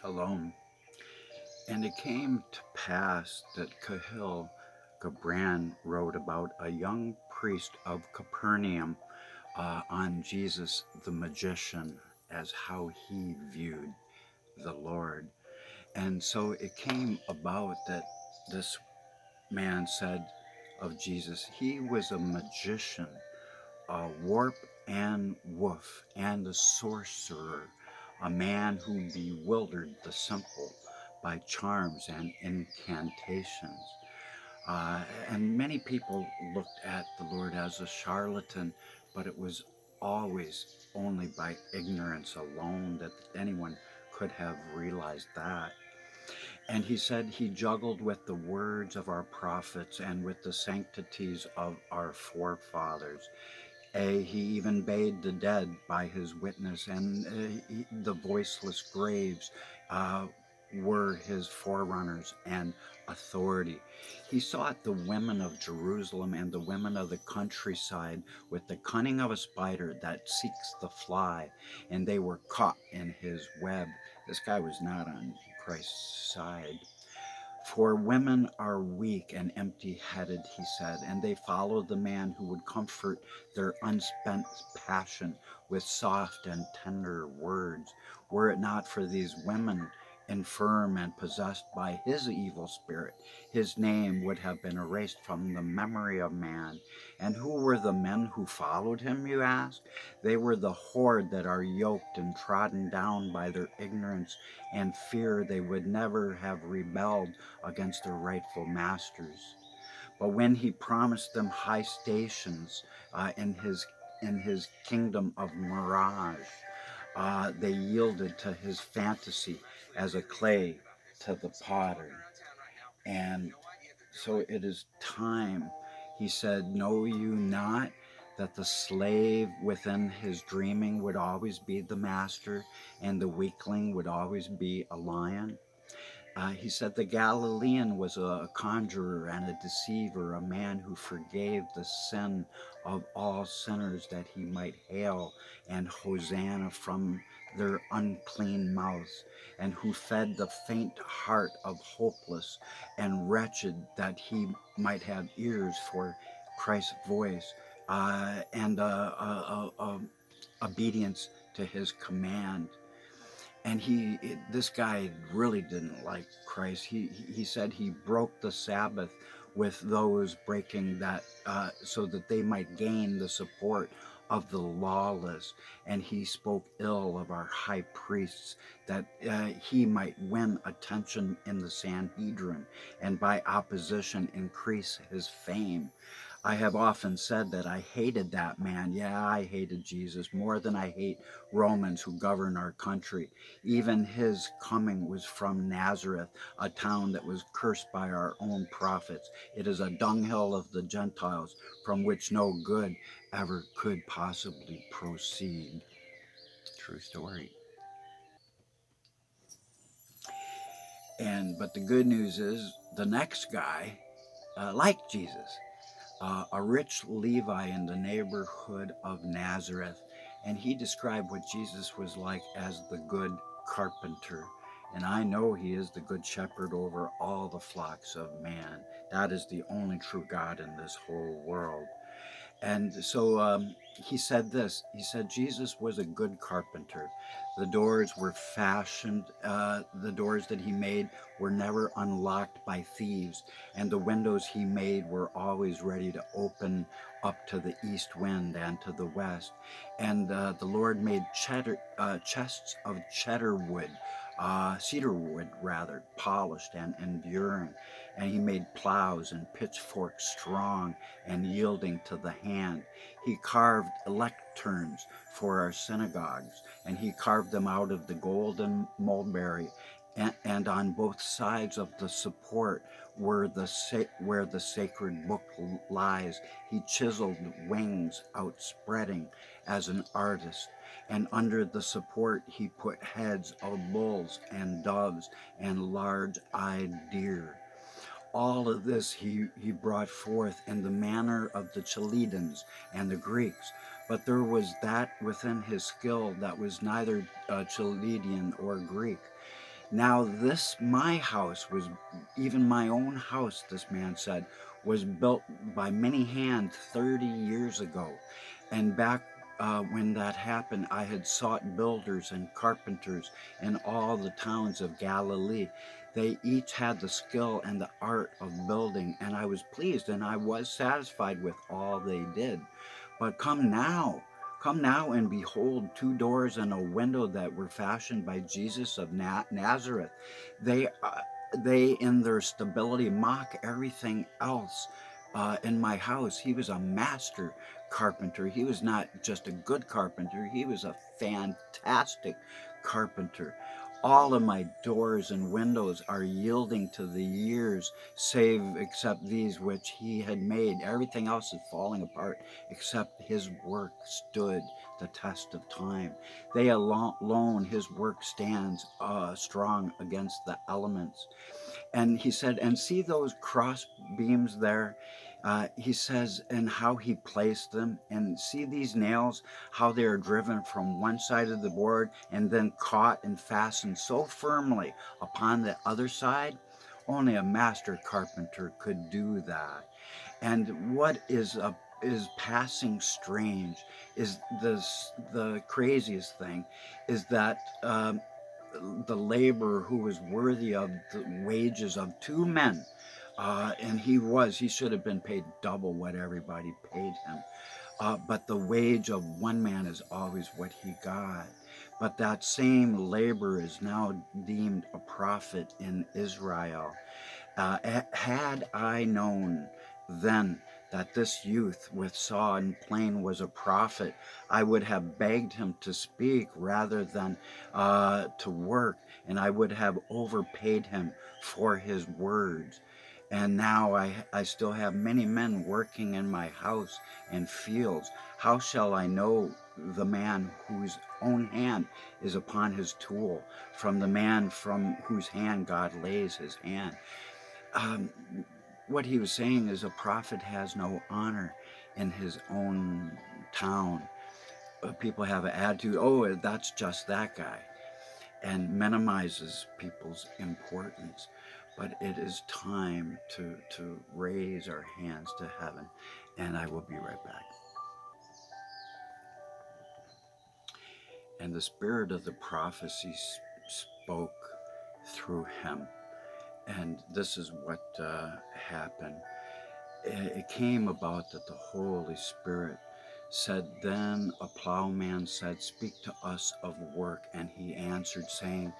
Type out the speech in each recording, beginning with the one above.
alone. And it came to pass that Cahill Gibran wrote about a young priest of Capernaum on Jesus the magician as how he viewed the Lord. And so it came about that this man said of Jesus, he was a magician, a warp and woof, and a sorcerer, a man who bewildered the simple by charms and incantations. And many people looked at the Lord as a charlatan, but it was always only by ignorance alone that anyone could have realized that. And he said he juggled with the words of our prophets and with the sanctities of our forefathers. He even bade the dead by his witness, and the voiceless graves were his forerunners and authority. He sought the women of Jerusalem and the women of the countryside with the cunning of a spider that seeks the fly, and they were caught in his web. This guy was not on Christ's side. For women are weak and empty headed, he said, and they follow the man who would comfort their unspent passion with soft and tender words. Were it not for these women, infirm and possessed by his evil spirit, his name would have been erased from the memory of man. And who were the men who followed him, you ask? They were the horde that are yoked and trodden down by their ignorance and fear they would never have rebelled against their rightful masters. But when he promised them high stations in his kingdom of mirage, they yielded to his fantasy as a clay to the potter. And so it is time, he said, know you not that the slave within his dreaming would always be the master, and the weakling would always be a lion? He said the Galilean was a conjurer and a deceiver, a man who forgave the sin of all sinners that he might hail and hosanna from their unclean mouths, and who fed the faint heart of hopeless and wretched that he might have ears for Christ's voice and obedience to his command. And this guy really didn't like Christ. He said he broke the Sabbath with those breaking that, so that they might gain the support of the lawless. And he spoke ill of our high priests, that he might win attention in the Sanhedrin, and by opposition increase his fame. I have often said that I hated that man. Yeah, I hated Jesus more than I hate Romans who govern our country. Even his coming was from Nazareth, a town that was cursed by our own prophets. It is a dunghill of the Gentiles, from which no good ever could possibly proceed. True story. But the good news is the next guy liked Jesus, a rich Levi in the neighborhood of Nazareth. And he described what Jesus was like as the good carpenter. And I know he is the good shepherd over all the flocks of man. That is the only true God in this whole world. And so he said this. He said Jesus was a good carpenter. The doors were fashioned, the doors that he made were never unlocked by thieves, and the windows he made were always ready to open up to the east wind and to the west. And the Lord made chests of cedar wood rather, polished and enduring. And he made plows and pitchforks strong and yielding to the hand. He carved lecterns for our synagogues, and he carved them out of the golden mulberry. And on both sides of the support where the sacred book lies, he chiseled wings outspreading as an artist. And under the support he put heads of bulls and doves and large-eyed deer. All of this he brought forth in the manner of the Chaldeans and the Greeks. But there was that within his skill that was neither Chaldean or Greek. Now this my house was, even my own house, this man said, was built by many hands 30 years ago. And back when that happened, I had sought builders and carpenters in all the towns of Galilee. They each had the skill and the art of building, and I was pleased and I was satisfied with all they did. But come now and behold two doors and a window that were fashioned by Jesus of Nazareth. They, uh, they in their stability mock everything else in my house. He was a master carpenter. He was not just a good carpenter, he was a fantastic carpenter. All of my doors and windows are yielding to the years, save except these which he had made. Everything else is falling apart, except his work stood the test of time. They alone, his work stands strong against the elements. And he said, and see those cross beams there? He says, and how he placed them. And see these nails, how they are driven from one side of the board and then caught and fastened so firmly upon the other side? Only a master carpenter could do that. And what is passing strange is this, the craziest thing is that the laborer who was worthy of the wages of two men, and he should have been paid double what everybody paid him. But the wage of one man is always what he got. But that same labor is now deemed a prophet in Israel. Had I known then that this youth with saw and plane was a prophet, I would have begged him to speak rather than to work, and I would have overpaid him for his words. And now I still have many men working in my house and fields. How shall I know the man whose own hand is upon his tool from the man from whose hand God lays his hand? um, what he was saying is a prophet has no honor in his own town. People have an attitude, oh, that's just that guy, and minimizes people's importance. But it is time to raise our hands to heaven, and I will be right back. And the spirit of the prophecy spoke through him, and this is what happened. It came about that the Holy Spirit said, then a plowman said, speak to us of work. And he answered, saying,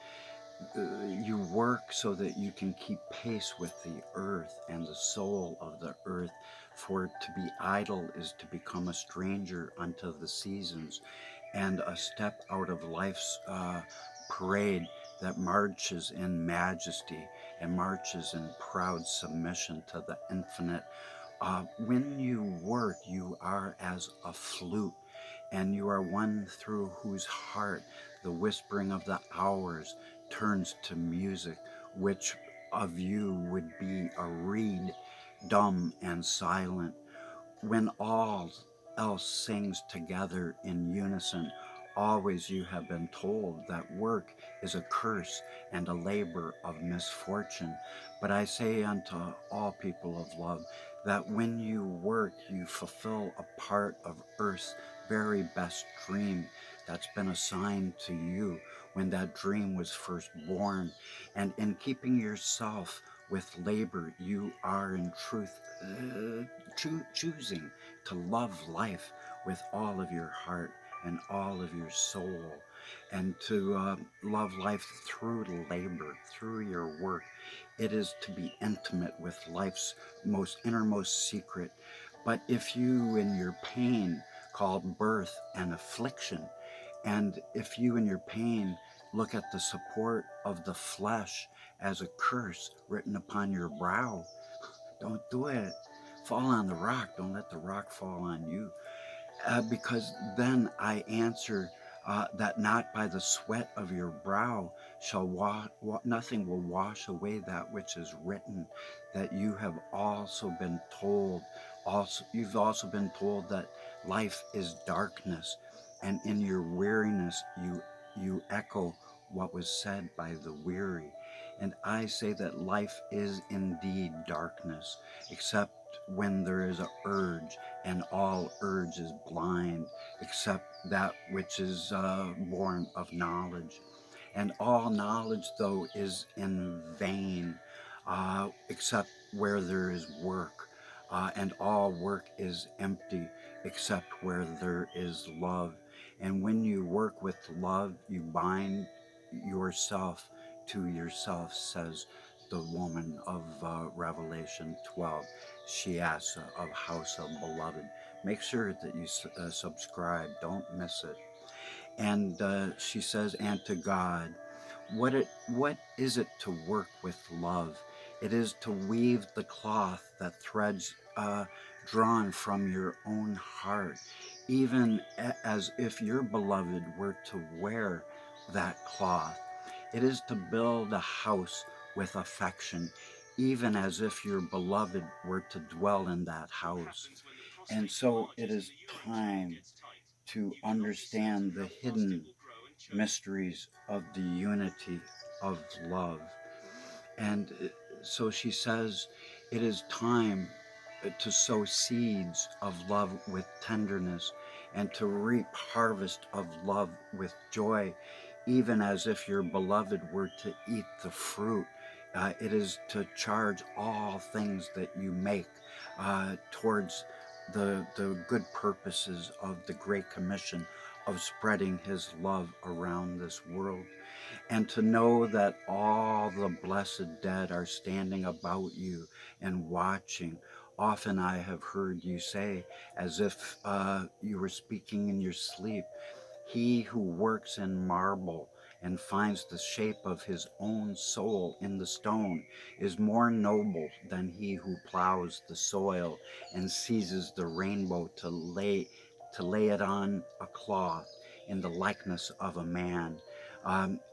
you work so that you can keep pace with the earth and the soul of the earth. For to be idle is to become a stranger unto the seasons, and a step out of life's parade that marches in majesty and marches in proud submission to the infinite. When you work, you are as a flute, and you are one through whose heart the whispering of the hours turns to music. Which of you would be a reed, dumb and silent, when all else sings together in unison? Always you have been told that work is a curse and a labor of misfortune. But I say unto all people of love, that when you work, you fulfill a part of earth's very best dream that's been assigned to you when that dream was first born. And in keeping yourself with labor, you are in truth choosing to love life with all of your heart and all of your soul, and to love life through labor, through your work. It is to be intimate with life's most innermost secret. But if you in your pain called birth and affliction, and if you in your pain look at the support of the flesh as a curse written upon your brow, don't do it. Fall on the rock. Don't let the rock fall on you. Because then I answer that not by the sweat of your brow shall nothing will wash away that which is written, that you have also been told. You've also been told that life is darkness, and in your weariness you echo what was said by the weary. And I say that life is indeed darkness, except when there is a urge, and all urge is blind, except that which is born of knowledge. And all knowledge, though, is in vain, except where there is work. And all work is empty, except where there is love. And when you work with love, you bind yourself to yourself, says the woman of Revelation 12. She asks of House of Beloved. Make sure that you subscribe. Don't miss it. And she says, and to God, what is it to work with love? It is to weave the cloth that threads drawn from your own heart, even as if your beloved were to wear that cloth. It is to build a house with affection, even as if your beloved were to dwell in that house. And so it is time to understand the hidden mysteries of the unity of love. And so she says, it is time to sow seeds of love with tenderness and to reap harvest of love with joy, even as if your beloved were to eat the fruit. It is to charge all things that you make towards the good purposes of the Great Commission of spreading his love around this world, and to know that all the blessed dead are standing about you and watching. Often I have heard you say, as if you were speaking in your sleep, he who works in marble and finds the shape of his own soul in the stone is more noble than he who plows the soil and seizes the rainbow to lay it on a cloth in the likeness of a man.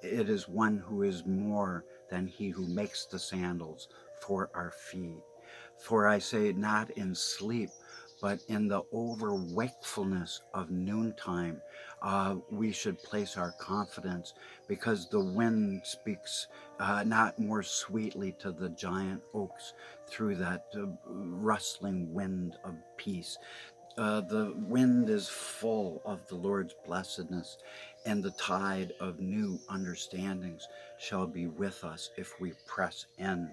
It is one who is more than he who makes the sandals for our feet. For I say, not in sleep, but in the over wakefulness of noontime, we should place our confidence, because the wind speaks not more sweetly to the giant oaks through that rustling wind of peace. The wind is full of the Lord's blessedness, and the tide of new understandings shall be with us if we press in.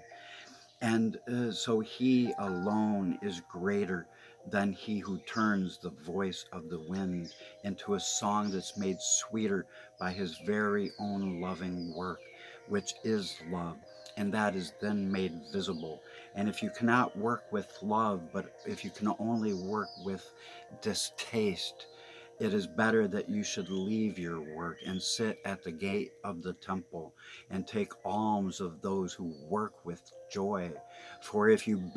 And so he alone is greater than he who turns the voice of the wind into a song that's made sweeter by his very own loving work, which is love. And that is then made visible. And if you cannot work with love, but if you can only work with distaste, it is better that you should leave your work and sit at the gate of the temple and take alms of those who work with joy. For if you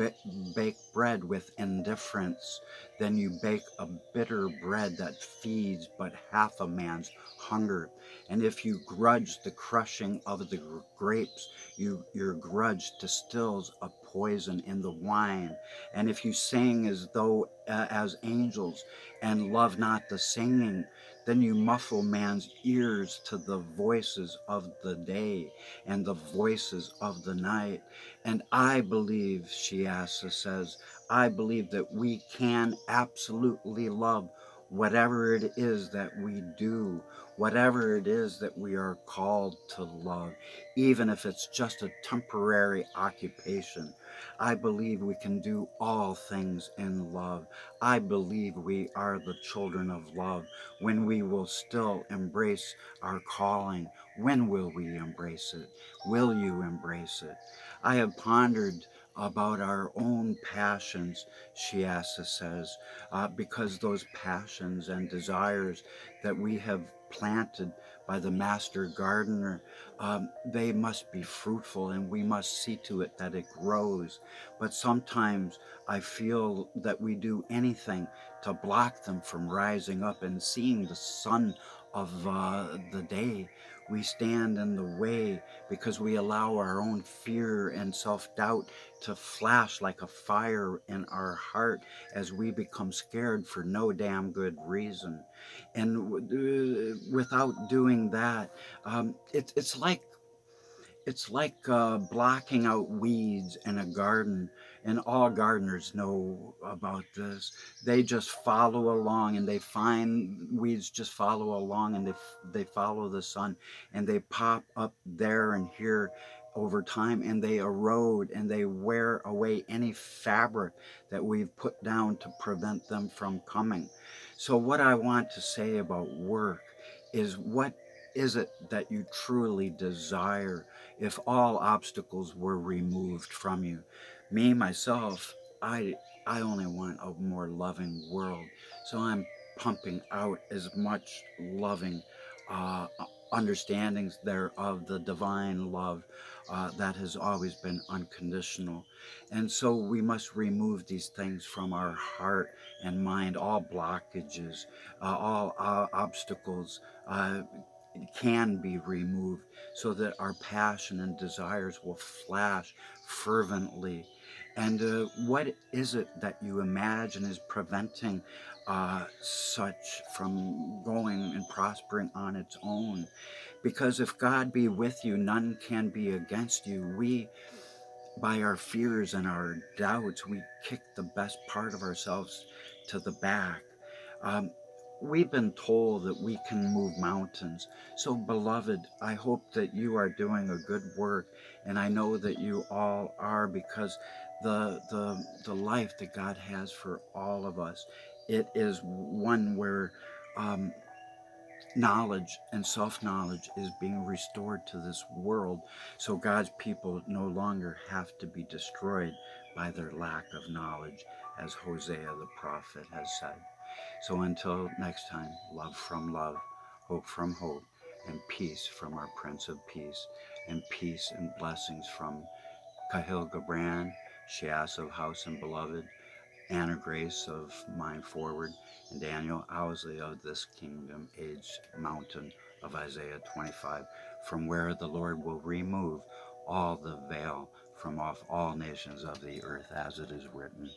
bake bread with indifference, then you bake a bitter bread that feeds but half a man's hunger. And if you grudge the crushing of the grapes, your grudge distills a poison in the wine. And if you sing as though as angels and love not the singing, then you muffle man's ears to the voices of the day and the voices of the night. And I believe, Shiasa says, I believe that we can absolutely love whatever it is that we do, whatever it is that we are called to love, even if it's just a temporary occupation. I believe we can do all things in love. I believe we are the children of love when we will still embrace our calling. When will we embrace it? Will you embrace it? I have pondered about our own passions, Shiasa says, because those passions and desires that we have planted by the master gardener, they must be fruitful, and we must see to it that it grows. But sometimes I feel that we do anything to block them from rising up and seeing the sun of the day. We stand in the way because we allow our own fear and self-doubt to flash like a fire in our heart as we become scared for no damn good reason. And without doing that, it's like blocking out weeds in a garden, and all gardeners know about this. They just follow along, and they find weeds just follow along, and they follow the sun, and they pop up there and here over time, and they erode and they wear away any fabric that we've put down to prevent them from coming. So what I want to say about work is, what is it that you truly desire if all obstacles were removed from you? Me, myself, I I only want a more loving world. So I'm pumping out as much loving uh, understandings there of the divine love that has always been unconditional. And so we must remove these things from our heart and mind, all blockages, all obstacles. Can be removed so that our passion and desires will flash fervently. And what is it that you imagine is preventing such from going and prospering on its own? Because if God be with you, none can be against you. We, by our fears and our doubts, we kick the best part of ourselves to the back. Um, we've been told that we can move mountains. So, beloved, I hope that you are doing a good work, and I know that you all are, because the life that God has for all of us, it is one where um, knowledge and self-knowledge is being restored to this world, so God's people no longer have to be destroyed by their lack of knowledge, as Hosea the prophet has said. So until next time, love from love, hope from hope, and peace from our Prince of Peace, and peace and blessings from Cahill Gabran, Shias of House and Beloved, Anna Grace of Mind Forward, and Daniel Owsley of This Kingdom Age Mountain of Isaiah 25, from where the Lord will remove all the veil from off all nations of the earth, as it is written.